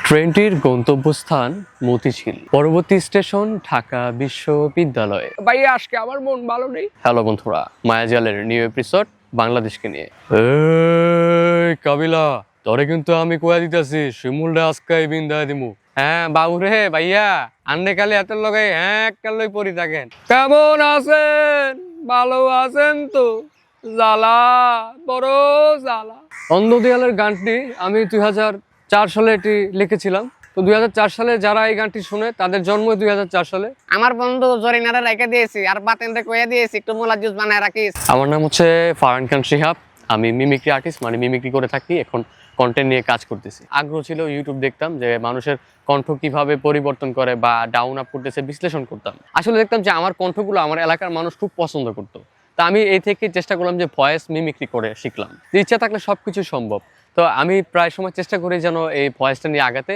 ট্রেনটির গন্তব্যস্থান মতিঝিল, পরবর্তী স্টেশন ঢাকা বিশ্ববিদ্যালয়। ভাইয়া আজকে আমার মন ভালো নেই। হ্যালো বন্ধুরা, মায়াজালের নিউ এপিসোড বাংলাদেশকে নিয়ে। এই কাবিলা, তোরে কিন্তু আমি কয়া দিতেছি শিমুলটা আজকে বিন্দায় দিমু। হ্যাঁ বাবু রে ভাইয়া, আন্নে কালে হাতের লগাই হ্যাঁ কালই পরি থাকেন। কেমন আছেন? ভালো আছেন তো? জ্বালা, বড় জ্বালা। অন্ধদিয়ালের গানটি আমি 2004 সালে এটি লিখেছিলাম। তো 2004 সালে যারা এই গানটি শুনে তাদের জন্ম 2004 সালে। আমার বন্ধু জরিনারে রাইখা দিয়েছি আর বাতেনরে কইয়া দিয়েছি একটু মোলা জুস বানায় রাখিস। আমার নাম হচ্ছে ফারহান খান শিহাব। আমি মিমিক্রি আর্টিস্ট, মানে মিমিক্রি করে থাকি। এখন কন্টেন্ট নিয়ে কাজ করতেছি। আগ্রহ ছিল, ইউটিউব দেখতাম যে মানুষের কণ্ঠ কিভাবে পরিবর্তন করে বা ডাউন আপ করতেছে বিশ্লেষণ করতাম। আসলে দেখতাম যে আমার কণ্ঠগুলো আমার এলাকার মানুষ খুব পছন্দ করতো। তা আমি এই থেকে চেষ্টা করলাম যে ভয়েস মিমিক্রি করে শিখলাম। ইচ্ছা থাকলে সবকিছু সম্ভব। তো আমি প্রায় সময় চেষ্টা করি যেন এই ভয়েসটা নিয়ে আগাতে।